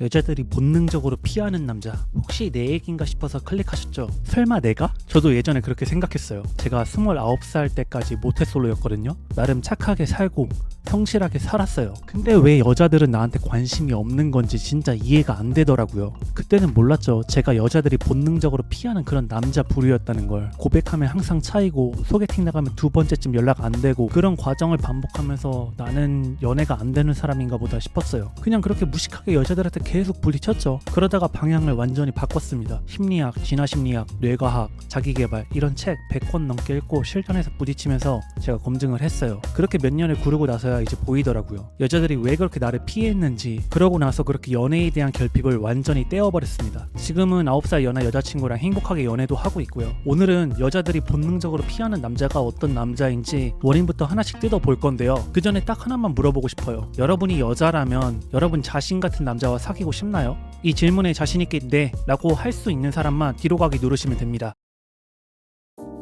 여자들이 본능적으로 피하는 남자, 혹시 내 얘기인가 싶어서 클릭하셨죠? 설마 내가? 저도 예전에 그렇게 생각했어요. 제가 29살 때까지 모태솔로였거든요. 나름 착하게 살고 성실하게 살았어요. 근데 왜 여자들은 나한테 관심이 없는 건지 진짜 이해가 안 되더라고요. 그때는 몰랐죠. 제가 여자들이 본능적으로 피하는 그런 남자 부류였다는 걸. 고백하면 항상 차이고 소개팅 나가면 두 번째쯤 연락 안 되고 그런 과정을 반복하면서 나는 연애가 안 되는 사람인가 보다 싶었어요. 그냥 그렇게 무식하게 여자들한테 계속 부딪혔죠. 그러다가 방향을 완전히 바꿨습니다. 심리학, 진화심리학, 뇌과학, 자기개발 이런 책 100권 넘게 읽고 실전에서 부딪히면서 제가 검증을 했어요. 그렇게 몇 년을 구르고 나서야 이제 보이더라고요. 여자들이 왜 그렇게 나를 피했는지. 그러고 나서 그렇게 연애에 대한 결핍을 완전히 떼어버렸습니다. 지금은 9살 연하 여자친구랑 행복하게 연애도 하고 있고요. 오늘은 여자들이 본능적으로 피하는 남자가 어떤 남자인지 원인부터 하나씩 뜯어볼 건데요. 그 전에 딱 하나만 물어보고 싶어요. 여러분이 여자라면 여러분 자신 같은 남자와 사귀고 싶나요? 이 질문에 자신있게 네 라고 할 수 있는 사람만 뒤로 가기 누르시면 됩니다.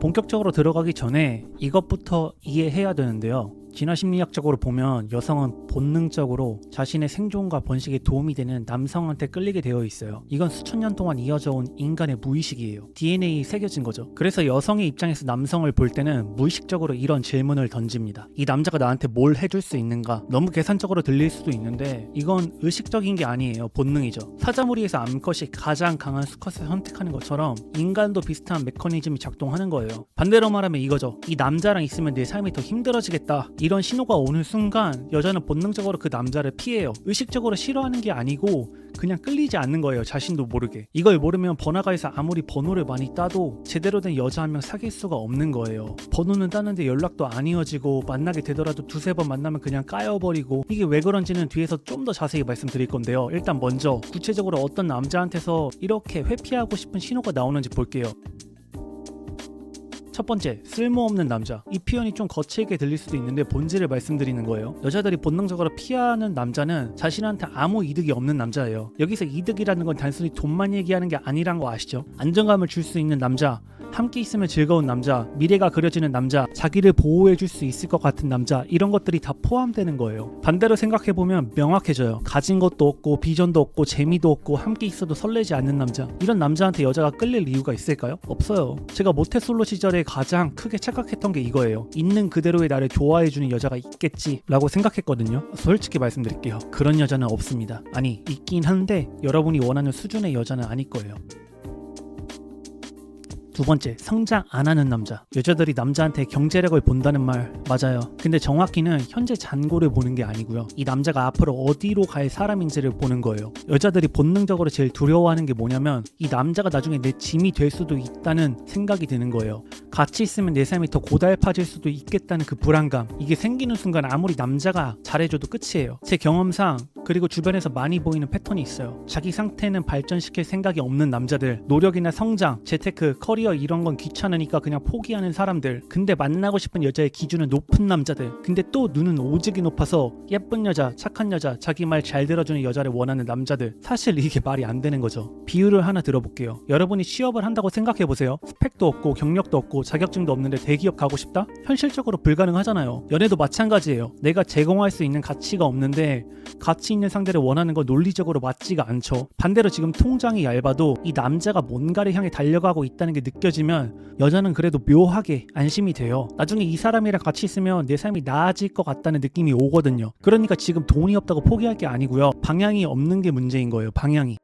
본격적으로 들어가기 전에 이것부터 이해해야 되는데요. 진화심리학적으로 보면 여성은 본능적으로 자신의 생존과 번식에 도움이 되는 남성한테 끌리게 되어 있어요. 이건 수천 년 동안 이어져 온 인간의 무의식이에요. DNA에 새겨진 거죠. 그래서 여성의 입장에서 남성을 볼 때는 무의식적으로 이런 질문을 던집니다. 이 남자가 나한테 뭘 해줄 수 있는가? 너무 계산적으로 들릴 수도 있는데 이건 의식적인 게 아니에요. 본능이죠. 사자무리에서 암컷이 가장 강한 수컷을 선택하는 것처럼 인간도 비슷한 메커니즘이 작동하는 거예요. 반대로 말하면 이거죠. 이 남자랑 있으면 내 삶이 더 힘들어지겠다. 이런 신호가 오는 순간 여자는 본능적으로 그 남자를 피해요. 의식적으로 싫어하는 게 아니고 그냥 끌리지 않는 거예요. 자신도 모르게. 이걸 모르면 번화가에서 아무리 번호를 많이 따도 제대로 된 여자 한 명 사귈 수가 없는 거예요. 번호는 따는데 연락도 안 이어지고 만나게 되더라도 두세 번 만나면 그냥 까여버리고. 이게 왜 그런지는 뒤에서 좀 더 자세히 말씀드릴 건데요. 일단 먼저 구체적으로 어떤 남자한테서 이렇게 회피하고 싶은 신호가 나오는지 볼게요. 첫 번째, 쓸모없는 남자. 이 표현이 좀 거칠게 들릴 수도 있는데 본질을 말씀드리는 거예요. 여자들이 본능적으로 피하는 남자는 자신한테 아무 이득이 없는 남자예요. 여기서 이득이라는 건 단순히 돈만 얘기하는 게 아니란 거 아시죠? 안정감을 줄 수 있는 남자, 함께 있으면 즐거운 남자, 미래가 그려지는 남자, 자기를 보호해줄 수 있을 것 같은 남자, 이런 것들이 다 포함되는 거예요. 반대로 생각해보면 명확해져요. 가진 것도 없고 비전도 없고 재미도 없고 함께 있어도 설레지 않는 남자. 이런 남자한테 여자가 끌릴 이유가 있을까요? 없어요. 제가 모태솔로 시절에 가장 크게 착각했던 게 이거예요. 있는 그대로의 나를 좋아해주는 여자가 있겠지 라고 생각했거든요. 솔직히 말씀드릴게요. 그런 여자는 없습니다. 아니, 있긴 한데 여러분이 원하는 수준의 여자는 아닐 거예요. 두 번째, 성장 안 하는 남자. 여자들이 남자한테 경제력을 본다는 말 맞아요. 근데 정확히는 현재 잔고를 보는 게 아니고요. 이 남자가 앞으로 어디로 갈 사람인지를 보는 거예요. 여자들이 본능적으로 제일 두려워하는 게 뭐냐면 이 남자가 나중에 내 짐이 될 수도 있다는 생각이 드는 거예요. 같이 있으면 내 삶이 더 고달파질 수도 있겠다는 그 불안감. 이게 생기는 순간 아무리 남자가 잘해줘도 끝이에요. 제 경험상 그리고 주변에서 많이 보이는 패턴이 있어요. 자기 상태는 발전시킬 생각이 없는 남자들, 노력이나 성장, 재테크, 커리어 이런 건 귀찮으니까 그냥 포기하는 사람들. 근데 만나고 싶은 여자의 기준은 높은 남자들. 근데 또 눈은 오지게 높아서 예쁜 여자, 착한 여자, 자기 말 잘 들어주는 여자를 원하는 남자들. 사실 이게 말이 안 되는 거죠. 비유를 하나 들어볼게요. 여러분이 취업을 한다고 생각해보세요. 스펙도 없고 경력도 없고 자격증도 없는데 대기업 가고 싶다? 현실적으로 불가능하잖아요. 연애도 마찬가지예요. 내가 제공할 수 있는 가치가 없는데 가치 있는 상대를 원하는 건 논리적으로 맞지가 않죠. 반대로 지금 통장이 얇아도 이 남자가 뭔가를 향해 달려가고 있다는 게 느껴지면 여자는 그래도 묘하게 안심이 돼요. 나중에 이 사람이랑 같이 있으면 내 삶이 나아질 것 같다는 느낌이 오거든요. 그러니까 지금 돈이 없다고 포기할 게 아니고요. 방향이 없는 게 문제인 거예요. 방향이.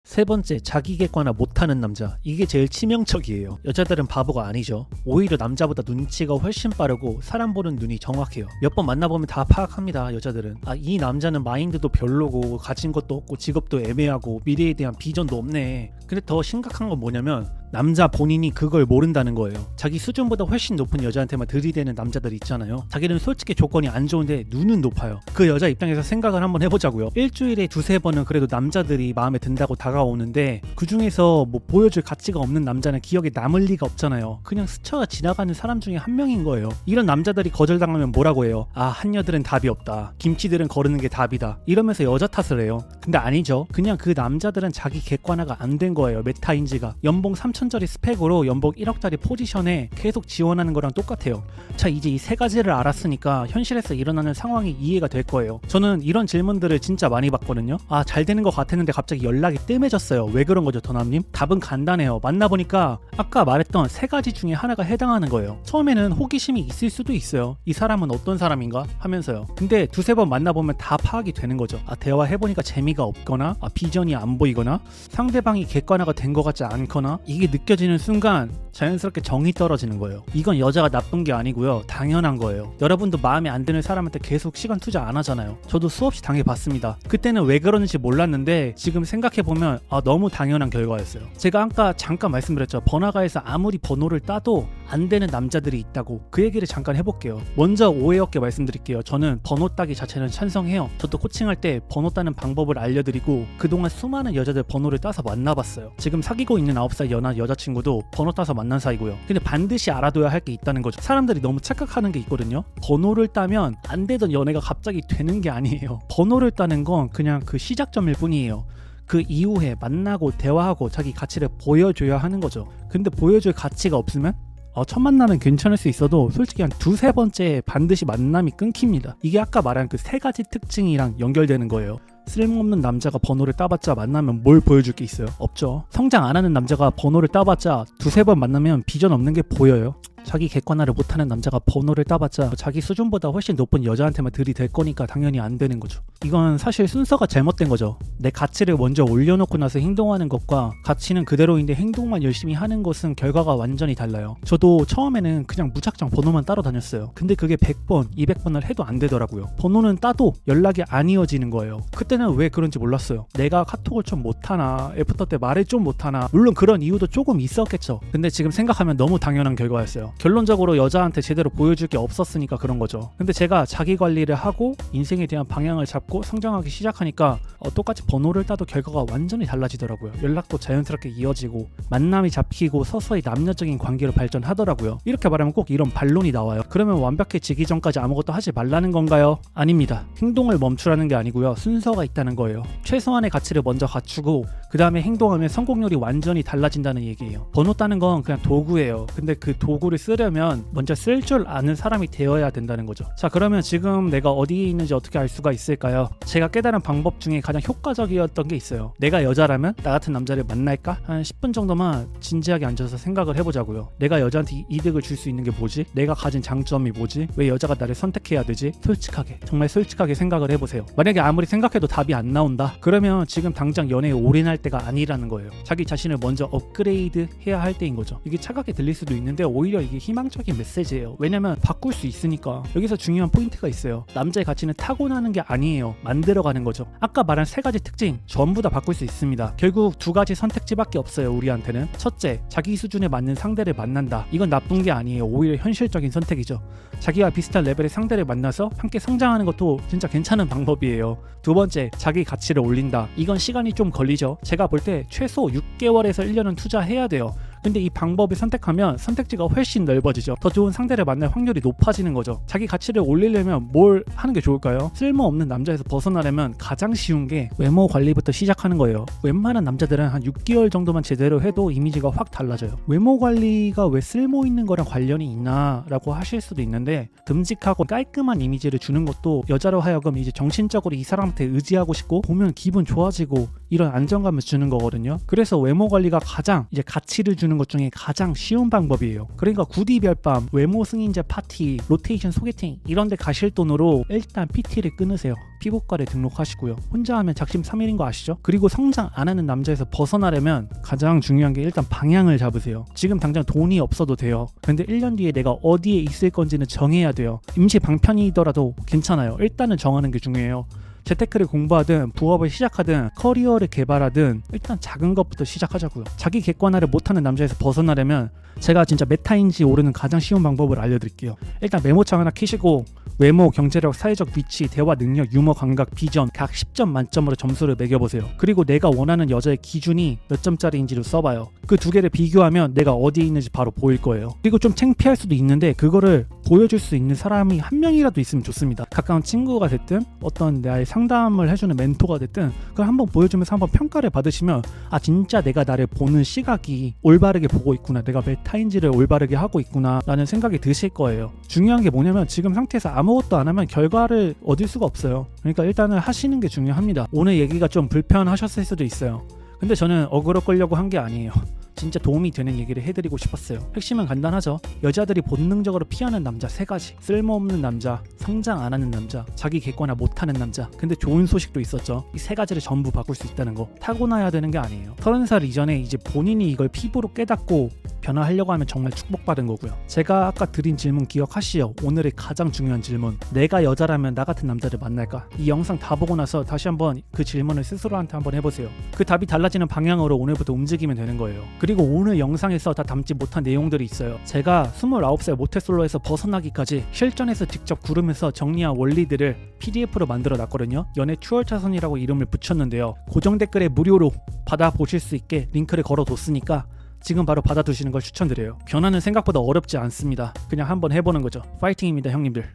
세 번째, 자기 객관화 못하는 남자. 이게 제일 치명적이에요. 여자들은 바보가 아니죠. 오히려 남자보다 눈치가 훨씬 빠르고 사람 보는 눈이 정확해요. 몇 번 만나보면 다 파악합니다. 여자들은. 이 남자는 마인드도 별로고 가진 것도 없고 직업도 애매하고 미래에 대한 비전도 없네. 근데 더 심각한 건 뭐냐면 남자 본인이 그걸 모른다는 거예요. 자기 수준보다 훨씬 높은 여자한테만 들이대는 남자들 있잖아요. 자기는 솔직히 조건이 안 좋은데 눈은 높아요. 그 여자 입장에서 생각을 한번 해보자고요. 일주일에 두세 번은 그래도 남자들이 마음에 든다고 다가오는데 그 중에서 뭐 보여줄 가치가 없는 남자는 기억에 남을 리가 없잖아요. 그냥 스쳐 지나가는 사람 중에 한 명인 거예요. 이런 남자들이 거절당하면 뭐라고 해요? 한여들은 답이 없다. 김치들은 거르는 게 답이다. 이러면서 여자 탓을 해요. 근데 아니죠. 그냥 그 남자들은 자기 객관화가 안 된 거예요. 메타인지가. 연봉 3천짜리 스펙으로 연봉 1억짜리 포지션에 계속 지원하는 거랑 똑같아요. 자, 이제 이 세 가지를 알았으니까 현실에서 일어나는 상황이 이해가 될 거예요. 저는 이런 질문들을 진짜 많이 받거든요. 아, 잘 되는 것 같았는데 갑자기 연락이 뜸해졌어요. 왜 그런 거죠, 더남님? 답은 간단해요. 만나보니까 아까 말했던 세 가지 중에 하나가 해당하는 거예요. 처음에는 호기심이 있을 수도 있어요. 이 사람은 어떤 사람인가 하면서요. 근데 두세 번 만나보면 다 파악이 되는 거죠. 아, 대화해보니까 재미가 없거나, 아, 비전이 안 보이거나, 상대방이 객관화가 된 것 같지 않거나, 이게 느껴지는 순간 자연스럽게 정이 떨어지는 거예요. 이건 여자가 나쁜 게 아니고요, 당연한 거예요. 여러분도 마음에 안 드는 사람한테 계속 시간 투자 안 하잖아요. 저도 수없이 당해봤습니다. 그때는 왜 그러는지 몰랐는데 지금 생각해보면 너무 당연한 결과였어요. 제가 아까 잠깐 말씀드렸죠. 번화가에서 아무리 번호를 따도 안 되는 남자들이 있다고. 그 얘기를 잠깐 해볼게요. 먼저 오해 없게 말씀드릴게요. 저는 번호 따기 자체는 찬성해요. 저도 코칭할 때 번호 따는 방법을 알려드리고 그동안 수많은 여자들 번호를 따서 만나봤어요. 지금 사귀고 있는 9살 연하 여자친구도 번호 따서 만난 사이고요. 근데 반드시 알아둬야 할 게 있다는 거죠. 사람들이 너무 착각하는 게 있거든요. 번호를 따면 안 되던 연애가 갑자기 되는 게 아니에요. 번호를 따는 건 그냥 그 시작점일 뿐이에요. 그 이후에 만나고 대화하고 자기 가치를 보여줘야 하는 거죠. 근데 보여줄 가치가 없으면 첫 만남은 괜찮을 수 있어도 솔직히 한 두세 번째 반드시 만남이 끊깁니다. 이게 아까 말한 그 세 가지 특징이랑 연결되는 거예요. 쓸모없는 남자가 번호를 따봤자 만나면 뭘 보여줄 게 있어요? 없죠. 성장 안 하는 남자가 번호를 따봤자 두세 번 만나면 비전 없는 게 보여요. 자기 객관화를 못하는 남자가 번호를 따봤자 자기 수준보다 훨씬 높은 여자한테만 들이댈 거니까 당연히 안 되는 거죠. 이건 사실 순서가 잘못된 거죠. 내 가치를 먼저 올려놓고 나서 행동하는 것과 가치는 그대로인데 행동만 열심히 하는 것은 결과가 완전히 달라요. 저도 처음에는 그냥 무작정 번호만 따러 다녔어요. 근데 그게 100번, 200번을 해도 안 되더라고요. 번호는 따도 연락이 안 이어지는 거예요. 그때는 왜 그런지 몰랐어요. 내가 카톡을 좀 못하나, 애프터 때 말을 좀 못하나, 물론 그런 이유도 조금 있었겠죠. 근데 지금 생각하면 너무 당연한 결과였어요. 결론적으로 여자한테 제대로 보여줄 게 없었으니까 그런 거죠. 근데 제가 자기 관리를 하고 인생에 대한 방향을 잡고 성장하기 시작하니까 똑같이 번호를 따도 결과가 완전히 달라지더라고요. 연락도 자연스럽게 이어지고 만남이 잡히고 서서히 남녀적인 관계로 발전하더라고요. 이렇게 말하면 꼭 이런 반론이 나와요. 그러면 완벽해지기 전까지 아무것도 하지 말라는 건가요? 아닙니다. 행동을 멈추라는 게 아니고요. 순서가 있다는 거예요. 최소한의 가치를 먼저 갖추고 그 다음에 행동하면 성공률이 완전히 달라진다는 얘기예요. 번호 따는 건 그냥 도구예요. 근데 그 도구를 쓰려면 먼저 쓸 줄 아는 사람이 되어야 된다는 거죠. 자, 그러면 지금 내가 어디에 있는지 어떻게 알 수가 있을까요? 제가 깨달은 방법 중에 가장 효과적이었던 게 있어요. 내가 여자라면 나 같은 남자를 만날까? 한 10분 정도만 진지하게 앉아서 생각을 해보자고요. 내가 여자한테 이득을 줄 수 있는 게 뭐지? 내가 가진 장점이 뭐지? 왜 여자가 나를 선택해야 되지? 솔직하게, 정말 솔직하게 생각을 해보세요. 만약에 아무리 생각해도 답이 안 나온다? 그러면 지금 당장 연애에 올인할 때가 아니라는 거예요. 자기 자신을 먼저 업그레이드 해야 할 때인 거죠. 이게 차갑게 들릴 수도 있는데 오히려 이게 희망적인 메시지예요. 왜냐면 바꿀 수 있으니까. 여기서 중요한 포인트가 있어요. 남자의 가치는 타고나는 게 아니에요. 만들어가는 거죠. 아까 말한 세 가지 특징 전부 다 바꿀 수 있습니다. 결국 두 가지 선택지밖에 없어요. 우리한테는. 첫째, 자기 수준에 맞는 상대를 만난다. 이건 나쁜 게 아니에요. 오히려 현실적인 선택이죠. 자기와 비슷한 레벨의 상대를 만나서 함께 성장하는 것도 진짜 괜찮은 방법이에요. 두 번째, 자기 가치를 올린다. 이건 시간이 좀 걸리죠. 제가 볼 때 최소 6개월에서 1년은 투자해야 돼요. 근데 이 방법을 선택하면 선택지가 훨씬 넓어지죠. 더 좋은 상대를 만날 확률이 높아지는 거죠. 자기 가치를 올리려면 뭘 하는 게 좋을까요? 쓸모없는 남자에서 벗어나려면 가장 쉬운 게 외모 관리부터 시작하는 거예요. 웬만한 남자들은 한 6개월 정도만 제대로 해도 이미지가 확 달라져요. 외모 관리가 왜 쓸모 있는 거랑 관련이 있나 라고 하실 수도 있는데 듬직하고 깔끔한 이미지를 주는 것도 여자로 하여금 이제 정신적으로 이 사람한테 의지하고 싶고 보면 기분 좋아지고 이런 안정감을 주는 거거든요. 그래서 외모 관리가 가장 이제 가치를 주는 것 중에 가장 쉬운 방법이에요. 그러니까 구디별밤, 외모 승인제 파티, 로테이션 소개팅 이런 데 가실 돈으로 일단 PT를 끊으세요. 피부과를 등록하시고요. 혼자 하면 작심 3일인 거 아시죠? 그리고 성장 안 하는 남자에서 벗어나려면 가장 중요한 게 일단 방향을 잡으세요. 지금 당장 돈이 없어도 돼요. 근데 1년 뒤에 내가 어디에 있을 건지는 정해야 돼요. 임시 방편이더라도 괜찮아요. 일단은 정하는 게 중요해요. 재테크를 공부하든 부업을 시작하든 커리어를 개발하든 일단 작은 것부터 시작하자고요. 자기 객관화를 못하는 남자에서 벗어나려면 제가 진짜 메타인지 오르는 가장 쉬운 방법을 알려드릴게요. 일단 메모창 하나 켜시고 외모, 경제력, 사회적 위치, 대화 능력, 유머, 감각, 비전 각 10점 만점으로 점수를 매겨보세요. 그리고 내가 원하는 여자의 기준이 몇 점짜리인지를 써봐요. 그 두 개를 비교하면 내가 어디에 있는지 바로 보일 거예요. 그리고 좀 창피할 수도 있는데 그거를 보여줄 수 있는 사람이 한 명이라도 있으면 좋습니다. 가까운 친구가 됐든 어떤 나의 상담을 해주는 멘토가 됐든 그걸 한번 보여주면서 한번 평가를 받으시면 아 진짜 내가 나를 보는 시각이 올바르게 보고 있구나, 내가 메타인지를 올바르게 하고 있구나 라는 생각이 드실 거예요. 중요한 게 뭐냐면 지금 상태에서 아무것도 안 하면 결과를 얻을 수가 없어요. 그러니까 일단은 하시는 게 중요합니다. 오늘 얘기가 좀 불편하셨을 수도 있어요. 근데 저는 어그로 끌려고 한 게 아니에요. 진짜 도움이 되는 얘기를 해드리고 싶었어요. 핵심은 간단하죠. 여자들이 본능적으로 피하는 남자 3가지. 쓸모없는 남자, 성장 안 하는 남자, 자기 객관화 못하는 남자. 근데 좋은 소식도 있었죠. 이 3가지를 전부 바꿀 수 있다는 거. 타고나야 되는 게 아니에요. 30살 이전에 이제 본인이 이걸 피부로 깨닫고 변화하려고 하면 정말 축복받은 거고요. 제가 아까 드린 질문 기억하시죠? 오늘의 가장 중요한 질문. 내가 여자라면 나 같은 남자를 만날까? 이 영상 다 보고 나서 다시 한번 그 질문을 스스로한테 한번 해보세요. 그 답이 달라지는 방향으로 오늘부터 움직이면 되는 거예요. 그리고 오늘 영상에서 다 담지 못한 내용들이 있어요. 제가 29살 모태솔로에서 벗어나기까지 실전에서 직접 구르면서 정리한 원리들을 PDF로 만들어 놨거든요. 연애 추월차선이라고 이름을 붙였는데요. 고정 댓글에 무료로 받아보실 수 있게 링크를 걸어뒀으니까 지금 바로 받아두시는 걸 추천드려요. 변화는 생각보다 어렵지 않습니다. 그냥 한번 해보는 거죠. 파이팅입니다, 형님들.